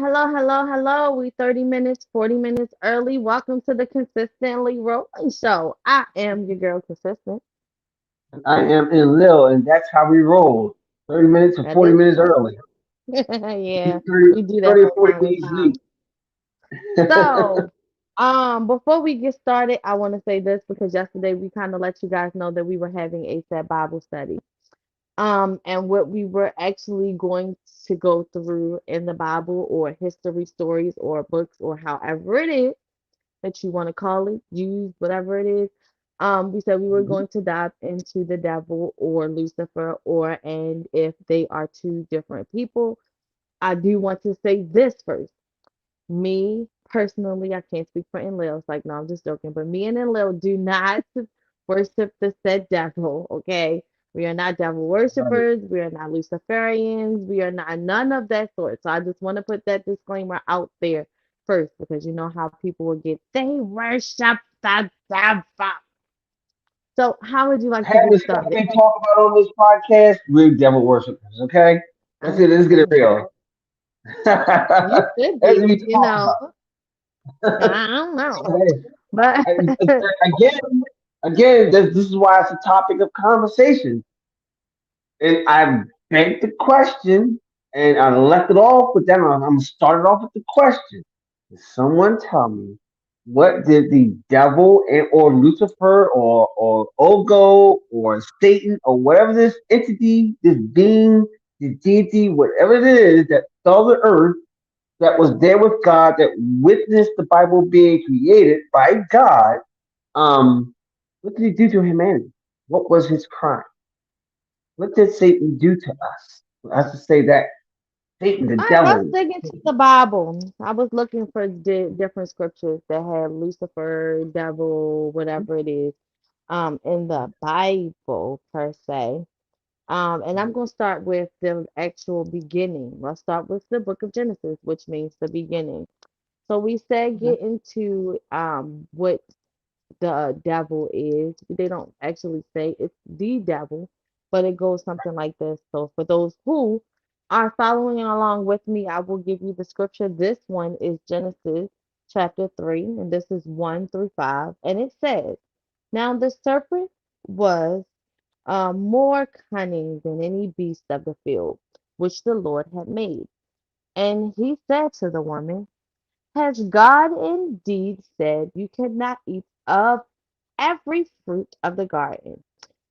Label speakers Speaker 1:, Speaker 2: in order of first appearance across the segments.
Speaker 1: hello. We 30 minutes, 40 minutes early. Welcome to the Consistently Rolling Show. I am your girl, Consistent.
Speaker 2: I am in Lil, and that's how we roll. 30 minutes or
Speaker 1: That
Speaker 2: 40
Speaker 1: is
Speaker 2: minutes
Speaker 1: right.
Speaker 2: early.
Speaker 1: Yeah,
Speaker 2: 30,
Speaker 1: we do that
Speaker 2: 30 or
Speaker 1: from
Speaker 2: 40
Speaker 1: time to
Speaker 2: minutes
Speaker 1: time.
Speaker 2: late.
Speaker 1: So, before we get started, I want to say this because yesterday we kind of let you guys know that we were having a set Bible study. And what we were actually going to go through in the Bible or history stories or books or however it is that you want to call it, use whatever it is. We said we were
Speaker 2: Mhm.
Speaker 1: going to dive into the devil or Lucifer, or and if they are two different people. I do want to say this first. Me personally, I can't speak for Enlil. It's like, no, I'm just joking. But me and Enlil do not worship the said devil. Okay, we are not devil
Speaker 2: Right.
Speaker 1: worshippers. We are not Luciferians. We are not none of that sort. So I just want to put that disclaimer out there first because you know how people will get they worship the devil. So how would you like to
Speaker 2: Half
Speaker 1: get
Speaker 2: the stuff
Speaker 1: started?
Speaker 2: we talk about on this podcast, we're devil worshippers, okay? That's
Speaker 1: I,
Speaker 2: it. Let's get it real.
Speaker 1: you should
Speaker 2: As we
Speaker 1: be, you
Speaker 2: talk
Speaker 1: know.
Speaker 2: about.
Speaker 1: I don't know,
Speaker 2: So, hey,
Speaker 1: but
Speaker 2: again, this is why it's a topic of conversation. And I begged the question, and I left it off with that. I'm gonna start it off with the question. Can someone tell me what did the devil or Lucifer or Ogo or Satan or whatever this entity, this being, this deity, whatever it is that fell to earth that was there with God that witnessed the Bible being created by God? What did he do to humanity? What was his crime? What did Satan do to us? I have to say that Satan, the
Speaker 1: all right, let's
Speaker 2: devil.
Speaker 1: dig into the Bible. I was looking for different scriptures that had Lucifer, devil, whatever it is, in the Bible per se. And I'm going to start with the actual beginning. Let's start with the book of Genesis, which means the beginning. So we said
Speaker 2: Okay.
Speaker 1: get into what the devil is. They don't actually say it's the devil, but it goes something like this. So for those who are following along with me, I will give you the scripture. This one is Genesis chapter 3, and this is 1 through 5. And it says, now the serpent was more cunning than any beast of the field, which the Lord had made. And he said to the woman, has God indeed said you cannot eat of every fruit of the garden?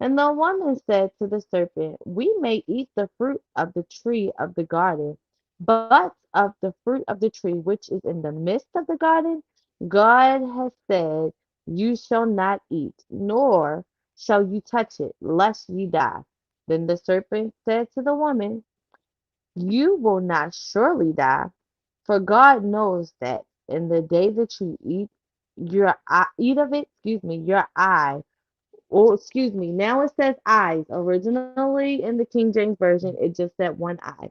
Speaker 1: And the woman said to the serpent, we may eat the fruit of the tree of the garden, but of the fruit of the tree which is in the midst of the garden, God has said, you shall not eat, nor shall you touch it, lest ye die. Then the serpent said to the woman, you will not surely die, for God knows that in the day that you eat of it, your eye, or excuse me, now it says eyes. Originally in the King James Version, it just said one eye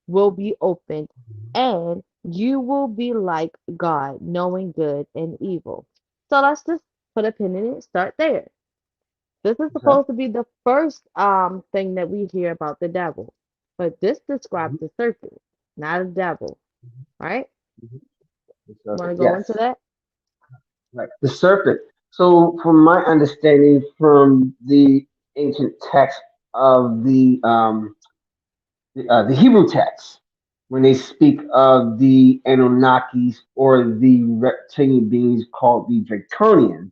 Speaker 1: will be opened, and you will be like God, knowing good and evil. So let's just put a pin in it, start there. This is
Speaker 2: Okay.
Speaker 1: supposed to be the first thing that we hear about the devil. But this describes
Speaker 2: Mhm,
Speaker 1: the serpent, not a devil. Right?
Speaker 2: mhm. The
Speaker 1: Want to
Speaker 2: serpent.
Speaker 1: go into
Speaker 2: Yes.
Speaker 1: that?
Speaker 2: Right. The serpent. So, from my understanding from the ancient text of the Hebrew text, when they speak of the Anunnakis or the reptilian beings called the Draconians,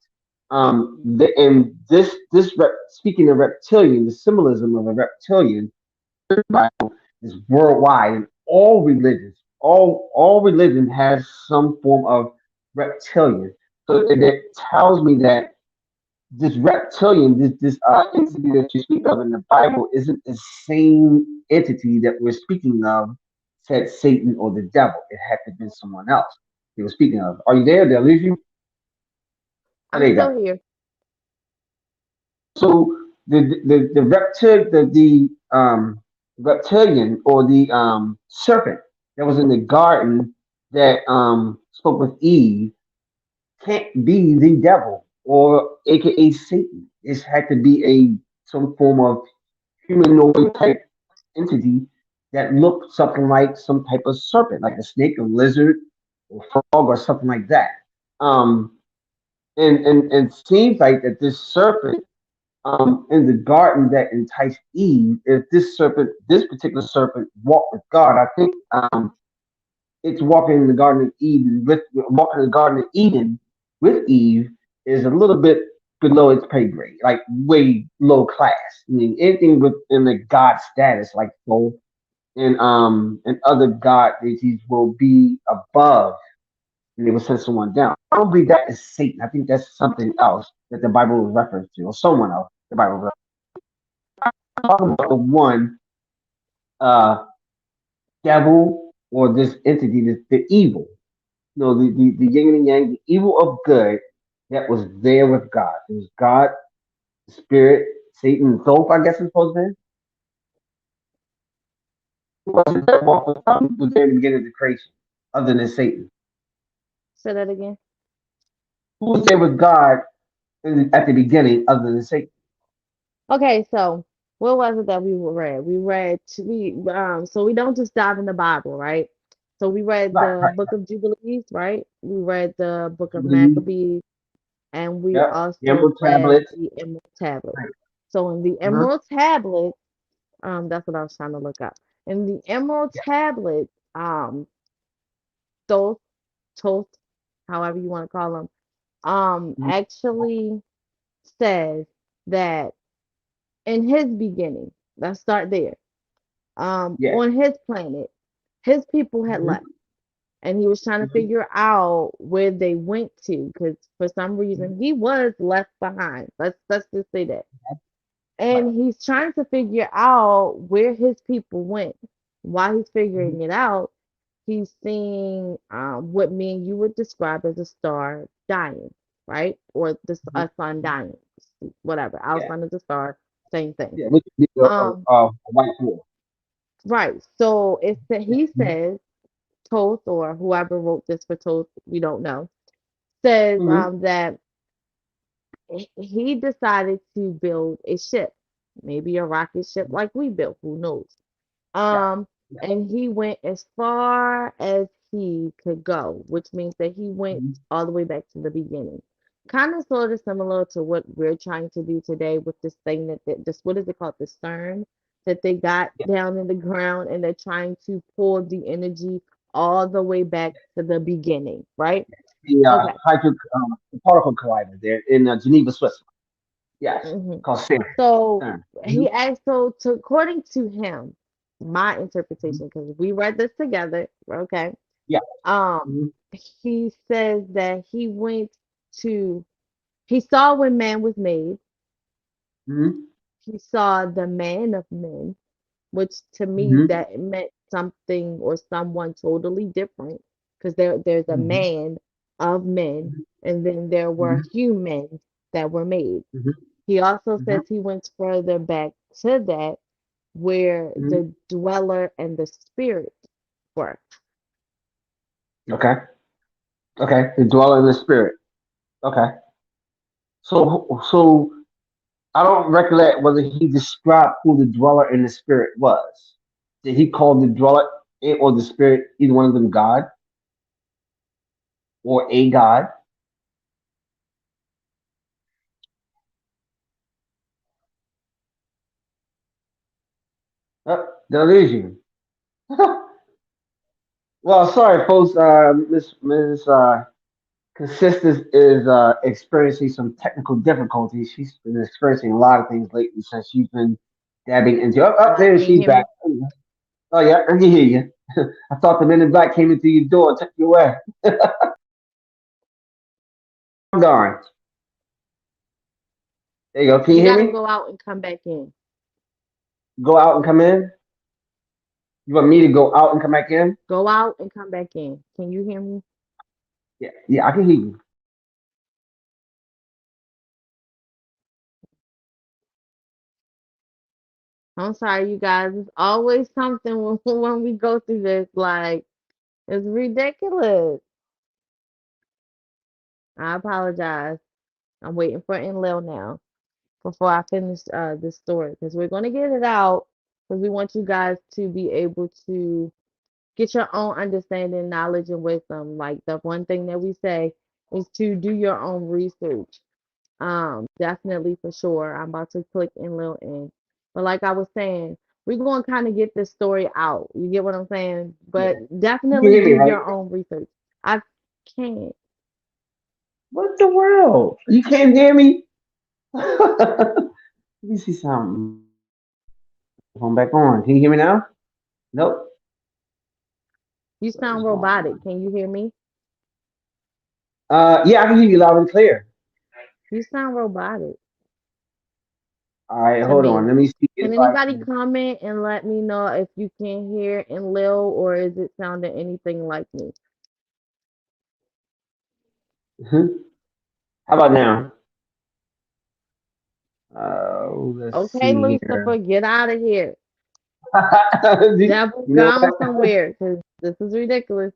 Speaker 2: and speaking of reptilian, the symbolism of a reptilian is worldwide in all religions. All religion has some form of reptilian. So it tells me that this reptilian, this entity that you speak of in the Bible, isn't the same entity that we're speaking of, said Satan or the devil. It had to have been someone else they were speaking of. Are you there? Did I lose you? Oh,
Speaker 1: I'm
Speaker 2: there you go.
Speaker 1: still here.
Speaker 2: So the reptilian or the serpent that was in the garden that spoke with Eve can't be the devil or aka Satan. It had to be a some form of humanoid type entity that looked something like some type of serpent, like a snake, or lizard, or frog, or something like that. Um, and seems like that this serpent in the garden that enticed Eve, if this particular serpent walked with God, I think it's walking in the Garden of Eden with walking in the Garden of Eden with Eve is a little bit below its pay grade, like way low class. I mean, anything within the God status, like soul and other God deities, will be above, and they will send someone down. I don't believe that is Satan. I think that's something else that the Bible will reference to, or someone else. The Bible will talking about the one uh, devil or this entity, the evil. No, the yin and yang, the evil of good that was there with God. It was God, the Spirit, Satan, Thoth, I guess it's supposed to be. Who was it that walked with God? Who was there in the beginning of the creation, other than Satan?
Speaker 1: Say that again.
Speaker 2: Who was there with God at the beginning, other than Satan?
Speaker 1: Okay, so what was it that we read? So we don't just dive in the Bible, right? So we read
Speaker 2: Right,
Speaker 1: the
Speaker 2: right.
Speaker 1: book of Jubilees, right? We read the book of
Speaker 2: Jubilee,
Speaker 1: Maccabees, and we
Speaker 2: yep. The
Speaker 1: also
Speaker 2: Emerald
Speaker 1: read
Speaker 2: tablets.
Speaker 1: the Emerald Tablet.
Speaker 2: Right.
Speaker 1: So in the
Speaker 2: Uh-huh.
Speaker 1: Emerald Tablet, that's what I was trying to look up. In the Emerald
Speaker 2: Yeah.
Speaker 1: Tablet, Thoth, Toth, however you want to call them,
Speaker 2: Mhm.
Speaker 1: actually says that in his beginning, let's start there.
Speaker 2: Yeah.
Speaker 1: On his planet, his people had
Speaker 2: Mhm.
Speaker 1: left, and he was trying to
Speaker 2: Mhm.
Speaker 1: figure out where they went to, because for some reason he was left behind. Let's just say that.
Speaker 2: Right.
Speaker 1: And he's trying to figure out where his people went. While he's
Speaker 2: Mhm.
Speaker 1: figuring it out, he's seeing what me and you would describe as a star dying, right? Or
Speaker 2: Mhm.
Speaker 1: a sun dying, whatever. Our
Speaker 2: Yeah.
Speaker 1: sun is a star, same thing.
Speaker 2: Yeah. Which would be
Speaker 1: Um,
Speaker 2: a white dwarf.
Speaker 1: right. So it's that he
Speaker 2: Mhm.
Speaker 1: says, Toth, or whoever wrote this for Toth, we don't know, says
Speaker 2: Mhm.
Speaker 1: that he decided to build a ship, maybe a rocket ship like we built, who knows?
Speaker 2: Yeah.
Speaker 1: Um,
Speaker 2: Yeah.
Speaker 1: and he went as far as he could go, which means that he went
Speaker 2: Mhm.
Speaker 1: all the way back to the beginning. Kind of sort of similar to what we're trying to do today with this thing this, what is it called, the CERN, that they got
Speaker 2: Yeah.
Speaker 1: down in the ground, and they're trying to pull the energy all the way back to the beginning, right?
Speaker 2: The
Speaker 1: Okay.
Speaker 2: the particle collider there in Geneva, Switzerland. Yes,
Speaker 1: hmm
Speaker 2: called CERN.
Speaker 1: So
Speaker 2: CERN.
Speaker 1: he asked, so to, according to him, my
Speaker 2: Mhm.
Speaker 1: interpretation, because we read this together, okay?
Speaker 2: Yeah.
Speaker 1: Um,
Speaker 2: Mhm.
Speaker 1: he says that to, he saw when man was made,
Speaker 2: Mhm.
Speaker 1: he saw the man of men, which to me
Speaker 2: Mhm.
Speaker 1: that meant something or someone totally different, because there's a
Speaker 2: Mhm.
Speaker 1: man of men, and then there were
Speaker 2: Mhm.
Speaker 1: humans that were made.
Speaker 2: Mhm.
Speaker 1: He also
Speaker 2: Mhm.
Speaker 1: says he went further back to that, where
Speaker 2: Mhm.
Speaker 1: the dweller and the spirit were.
Speaker 2: Okay. Okay. The dweller in the spirit. Okay. So I don't recollect whether he described who the dweller in the spirit was. Did he call the dweller or the spirit, either one of them, God or a God? Delusion. Well, sorry, folks. Miss Consistent is experiencing some technical difficulties. She's been experiencing a lot of things lately since she's been dabbing into.
Speaker 1: Can
Speaker 2: There
Speaker 1: you
Speaker 2: she's
Speaker 1: hear
Speaker 2: back.
Speaker 1: me?
Speaker 2: Oh yeah, I can hear you. I thought the men in black came into your door and took you away. I'm darn. There you go. Can you
Speaker 1: You
Speaker 2: hear
Speaker 1: got to
Speaker 2: me?
Speaker 1: go out and come back in.
Speaker 2: Go out and come in. You want me to go out and come back in?
Speaker 1: Go out and come back in. Can you hear me?
Speaker 2: Yeah, yeah, I can hear you.
Speaker 1: I'm sorry, you guys. It's always something when we go through this. Like, it's ridiculous. I apologize. I'm waiting for Enlil now before I finish this story, because we're going to get it out. because we want you guys to be able to get your own understanding, knowledge, and wisdom. Like the one thing that we say is to do your own research. Definitely for sure. I'm about to click in little in. But like I was saying, we're going to kind of get this story out. You get what I'm saying?
Speaker 2: Yeah.
Speaker 1: But
Speaker 2: You can
Speaker 1: definitely
Speaker 2: hear me,
Speaker 1: do
Speaker 2: right?
Speaker 1: your own research. I can't.
Speaker 2: What the world? You can't hear me? Let me see something. Phone back on. Can you hear me now? Nope.
Speaker 1: You
Speaker 2: What is
Speaker 1: sound
Speaker 2: going
Speaker 1: robotic.
Speaker 2: on?
Speaker 1: Can you hear me?
Speaker 2: Yeah, I can hear you loud and clear.
Speaker 1: You sound robotic
Speaker 2: All right,
Speaker 1: to
Speaker 2: hold on.
Speaker 1: me.
Speaker 2: Let me see if
Speaker 1: Can
Speaker 2: I
Speaker 1: anybody
Speaker 2: can.
Speaker 1: comment and let me know if you can hear in Lil or is it sounding anything like me?
Speaker 2: Mhm. How about now? Let's
Speaker 1: Okay,
Speaker 2: see here.
Speaker 1: Lucifer, get out of here. Devil
Speaker 2: You know
Speaker 1: gone
Speaker 2: what?
Speaker 1: somewhere because this is ridiculous.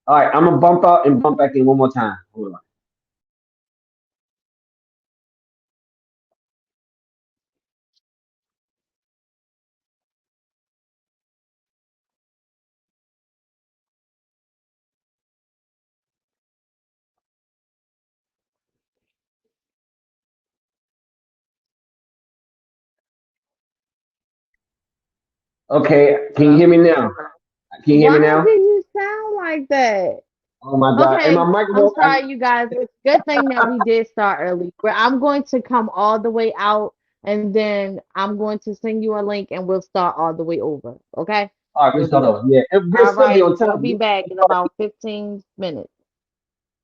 Speaker 2: All right, I'm gonna bump out and bump back in one more time. Hold on. Okay, can you
Speaker 1: Hello?
Speaker 2: hear me now? Can you hear me
Speaker 1: Why
Speaker 2: now?
Speaker 1: do you sound like that?
Speaker 2: Oh my God! And my
Speaker 1: Okay, I'm
Speaker 2: microphone.
Speaker 1: sorry, you guys. It's a good thing that we did start early. Where I'm going to come all the way out, and then I'm going to send you a link, and we'll start all the way over. Okay?
Speaker 2: All right, we
Speaker 1: We'll do
Speaker 2: start
Speaker 1: that.
Speaker 2: off. Yeah, and we'll
Speaker 1: All
Speaker 2: still be
Speaker 1: right.
Speaker 2: on time.
Speaker 1: We'll be
Speaker 2: We
Speaker 1: back
Speaker 2: can
Speaker 1: in
Speaker 2: start.
Speaker 1: about 15 minutes.